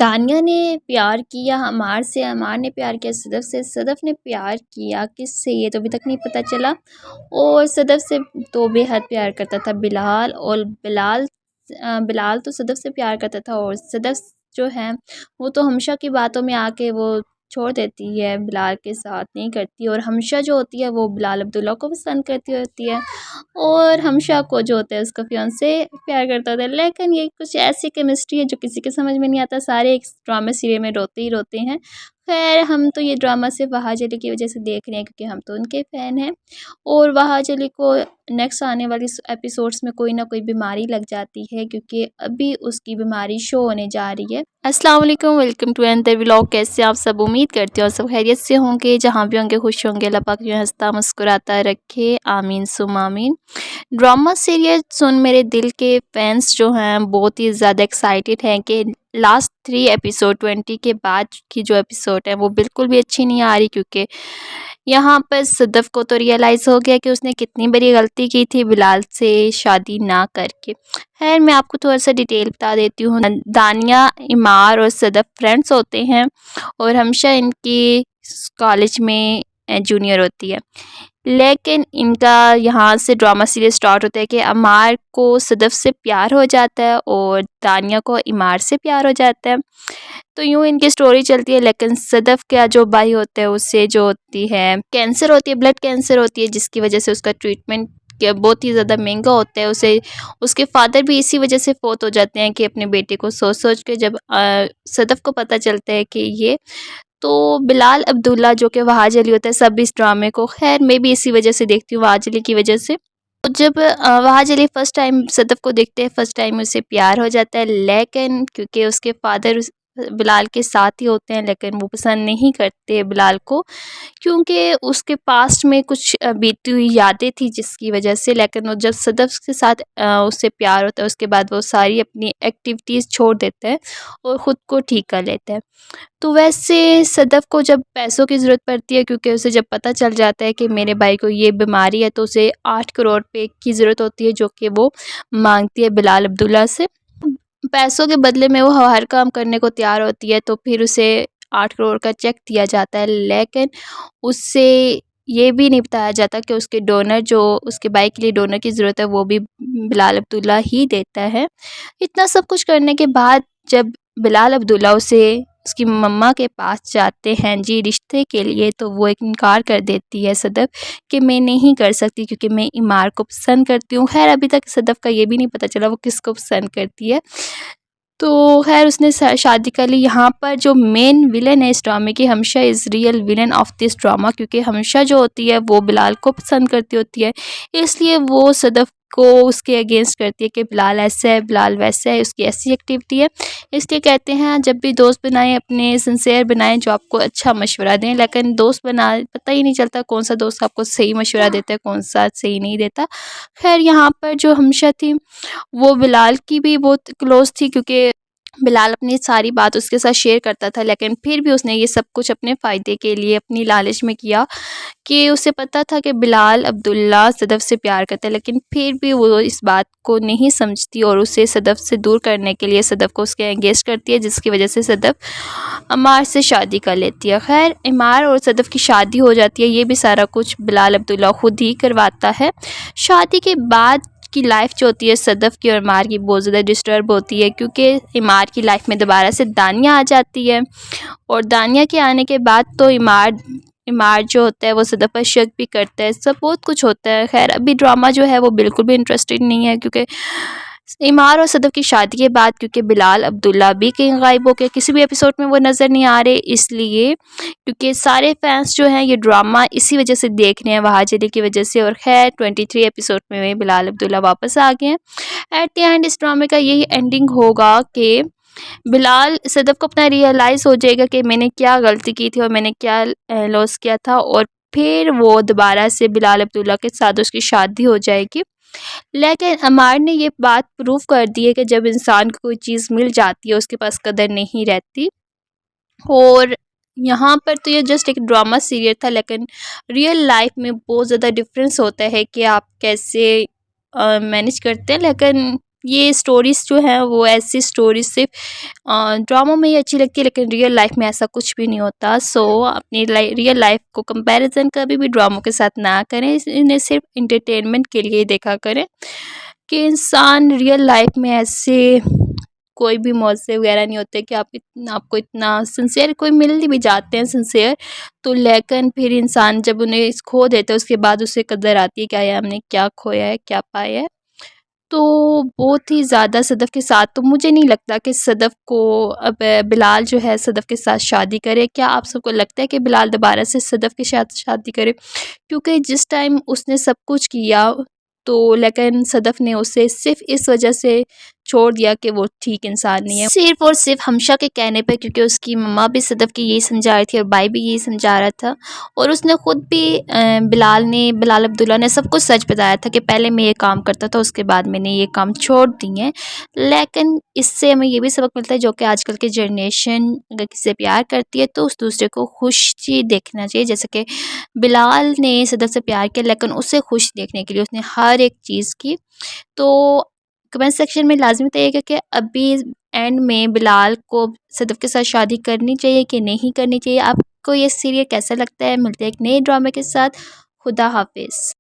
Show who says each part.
Speaker 1: दानिया ने प्यार किया अमार से, अमार ने प्यार किया सदफ़ से, सदफ़ ने प्यार किया किससे ये तो अभी तक नहीं पता चला। और सदफ़ से तो बेहद प्यार करता था बिलाल, और बिलाल तो सदफ़ से प्यार करता था, और सदफ़ जो है वो तो हमेशा की बातों में आके वो छोड़ देती है, बिलाल के साथ नहीं करती, और हमेशा जो होती है वो बिलाल अब्दुल्ला को पसंद करती होती है, और हमशा को जो होता है उसका फियांसे प्यार करता होता है। लेकिन ये कुछ ऐसी केमिस्ट्री है जो किसी के समझ में नहीं आता। सारे एक ड्रामा सीरियल में रोते ही रोते हैं। खैर हम तो ये ड्रामा सिर्फ वहाज अली की वजह से देख रहे हैं, क्योंकि हम तो उनके फ़ैन हैं। और वहाज अली को नेक्स्ट आने वाली एपिसोड्स में कोई ना कोई बीमारी लग जाती है, क्योंकि अभी उसकी बीमारी शो होने जा रही है। अस्सलाम वालेकुम, वेलकम टू अनदर व्लॉग। कैसे आप सब? उम्मीद करते हो सब खैरियत से होंगे, जहाँ भी होंगे खुश होंगे। अल्लाह पाक जो हंसता मुस्कुराता रखे, आमीन सुम आमीन। ड्रामा सीरियल सुन मेरे दिल के फैंस जो हैं बहुत ही ज़्यादा एक्साइटेड हैं कि लास्ट 3 एपिसोड 20 के बाद की जो एपिसोड है वो बिल्कुल भी अच्छी नहीं आ रही, क्योंकि यहाँ पर सदफ़ को तो रियलाइज़ हो गया कि उसने कितनी बड़ी गलती की थी बिलाल से शादी ना करके। खैर मैं आपको थोड़ा सा डिटेल बता देती हूँ। दानिया, इमार और सदफ़ फ्रेंड्स होते हैं, और हमेशा इनकी कॉलेज में जूनियर होती है। लेकिन इनका यहाँ से ड्रामा सीरीज़ स्टार्ट होता है कि अमार को सदफ़ से प्यार हो जाता है और दानिया को इमार से प्यार हो जाता है। तो यूँ इनकी स्टोरी चलती है। लेकिन सदफ़ का जो भाई होता है उससे जो होती है कैंसर होती है, ब्लड कैंसर होती है, जिसकी वजह से उसका ट्रीटमेंट बहुत ही ज़्यादा महंगा होता है। उसे उसके फादर भी इसी वजह से फ़ौत हो जाते हैं कि अपने बेटे को सोच सोच के जब सदफ़ को पता चलता है कि ये तो बिलाल अब्दुल्ला जो कि वहाज अली होता है सब इस ड्रामे को, खैर मैं भी इसी वजह से देखती हूँ, वहाज अली की वजह से। तो जब वहाज अली फ़र्स्ट टाइम सदफ़ को देखते हैं, फ़र्स्ट टाइम उसे प्यार हो जाता है। लेकिन क्योंकि उसके फादर बिलाल के साथ ही होते हैं, लेकिन वो पसंद नहीं करते बिलाल को, क्योंकि उसके पास्ट में कुछ बीती हुई यादें थी जिसकी वजह से। लेकिन वो जब सदफ़ के साथ उससे प्यार होता है, उसके बाद वो सारी अपनी एक्टिविटीज़ छोड़ देता है और ख़ुद को ठीक कर लेता है। तो वैसे सदफ़ को जब पैसों की ज़रूरत पड़ती है, क्योंकि उसे जब पता चल जाता है कि मेरे भाई को ये बीमारी है, तो उसे 8 करोड़ रुपए की ज़रूरत होती है, जो कि वो मांगती है बिलाल अब्दुल्ला से। पैसों के बदले में वो हर काम करने को तैयार होती है, तो फिर उसे 8 करोड़ का चेक दिया जाता है। लेकिन उससे ये भी नहीं बताया जाता कि उसके डोनर जो उसके भाई के लिए डोनर की ज़रूरत है वो भी बिलाल अब्दुल्ला ही देता है। इतना सब कुछ करने के बाद जब बिलाल अब्दुल्ला उसे उसकी मम्मा के पास जाते हैं जी रिश्ते के लिए, तो वो एक इनकार कर देती है सदफ़ कि मैं नहीं कर सकती, क्योंकि मैं इमार को पसंद करती हूँ। खैर अभी तक सदफ़ का ये भी नहीं पता चला वो किसको पसंद करती है। तो खैर उसने शादी कर ली। यहाँ पर जो मेन विलन है इस ड्रामे की, हमशा is real villain of this drama, क्योंकि हमशा जो होती है वो बिलाल को पसंद करती होती है, इसलिए वो सदफ़ को उसके अगेंस्ट करती है कि बिलाल ऐसा है, बिलाल वैसा है, उसकी ऐसी एक्टिविटी है। इसलिए कहते हैं जब भी दोस्त बनाएं अपने सिंसियर बनाएं जो आपको अच्छा मशवरा दें। लेकिन दोस्त बना पता ही नहीं चलता कौन सा दोस्त आपको सही मशवरा देता है, कौन सा सही नहीं देता। खैर यहाँ पर जो हमशा थी वो बिलाल की भी बहुत क्लोज़ थी, क्योंकि बिलाल अपनी सारी बात उसके साथ शेयर करता था। लेकिन फिर भी उसने ये सब कुछ अपने फ़ायदे के लिए अपनी लालच में किया, कि उसे पता था कि बिलाल अब्दुल्ला सदफ़ से प्यार करता है, लेकिन फिर भी वो इस बात को नहीं समझती और उसे सदफ़ से दूर करने के लिए सदफ़ को उसके एंगेज करती है, जिसकी वजह से सदफ़ अमार से शादी कर लेती है। खैर इमार और सदफ़ की शादी हो जाती है। ये भी सारा कुछ बिलाल अब्दुल्ला ख़ुद ही करवाता है। शादी के बाद की लाइफ जो होती है सदफ़ की और इमार की बहुत ज़्यादा डिस्टर्ब होती है, क्योंकि इमार की लाइफ में दोबारा से दानिया आ जाती है, और दानिया के आने के बाद तो इमार जो होता है वो सदफ़ पर शक भी करता है, सब बहुत कुछ होता है। खैर अभी ड्रामा जो है वो बिल्कुल भी इंटरेस्टेड नहीं है, क्योंकि इमार और सदफ़ की शादी के बाद क्योंकि बिलाल अब्दुल्ला भी कहीं गायब हो गए, किसी भी एपिसोड में वो नज़र नहीं आ रहे, इसलिए क्योंकि सारे फैंस जो हैं ये ड्रामा इसी वजह से देख रहे हैं, वहाज अली की वजह से। और खैर 23 एपिसोड में बिलाल अब्दुल्ला वापस आ गए हैं। एट द एंड इस ड्रामे का यही एंडिंग होगा कि बिलाल सदफ़ को अपना रियलाइज़ हो जाएगा कि मैंने क्या गलती की थी और मैंने क्या लॉस किया था, और फिर वो दोबारा से बिलाल अब्दुल्ला के साथ उसकी शादी हो जाएगी। लेकिन अमार ने ये बात प्रूव कर दी है कि जब इंसान को कोई चीज़ मिल जाती है उसके पास कदर नहीं रहती। और यहाँ पर तो ये जस्ट एक ड्रामा सीरियल था, लेकिन रियल लाइफ में बहुत ज़्यादा डिफरेंस होता है कि आप कैसे मैनेज करते हैं। लेकिन ये स्टोरीज़ जो हैं वो ऐसी स्टोरीज सिर्फ ड्रामों में ही अच्छी लगती है, लेकिन रियल लाइफ में ऐसा कुछ भी नहीं होता। सो अपनी रियल लाइफ को कंपैरिजन कभी भी ड्रामों के साथ ना करें, इन्हें सिर्फ इंटरटेनमेंट के लिए देखा करें कि इंसान रियल लाइफ में ऐसे कोई भी मौज़े वगैरह नहीं होते कि आपको इतना सिंसियर कोई मिल भी जाते हैं सिंसियर, तो लेकिन फिर इंसान जब उन्हें खो देता है उसके बाद उसे कदर आती है, क्या है हमने क्या खोया है क्या पाया है। तो बहुत ही ज़्यादा सदफ़ के साथ तो मुझे नहीं लगता कि सदफ़ को अब बिलाल जो है सदफ़ के साथ शादी करे। क्या आप सबको लगता है कि बिलाल दोबारा से सदफ़ के साथ शादी करे? क्योंकि जिस टाइम उसने सब कुछ किया तो लेकिन सदफ़ ने उसे सिर्फ़ इस वजह से छोड़ दिया कि वो ठीक इंसान नहीं है, सिर्फ़ और सिर्फ़ हमशा के कहने पे, क्योंकि उसकी मम्मा भी सदफ़ की यही समझा रही थी और भाई भी यही समझा रहा था। और उसने ख़ुद भी बिलाल अब्दुल्ला ने सब कुछ सच बताया था कि पहले मैं ये काम करता था, उसके बाद मैंने ये काम छोड़ दिए हैं। लेकिन इससे हमें ये भी सबक मिलता है जो कि आजकल की जनरेशन अगर किसी से प्यार करती है तो उस दूसरे को खुशी देखना चाहिए। जैसे कि बिलाल ने सदफ़ से प्यार किया, लेकिन उसे खुश देखने के लिए उसने हर एक चीज़ की। तो कमेंट सेक्शन में लाज़मी बताइएगा कि अभी एंड में बिलाल को सदफ़ के साथ शादी करनी चाहिए कि नहीं करनी चाहिए। आपको ये सीरियल कैसा लगता है? मिलते हैं एक नए ड्रामे के साथ। खुदा हाफ़िज़।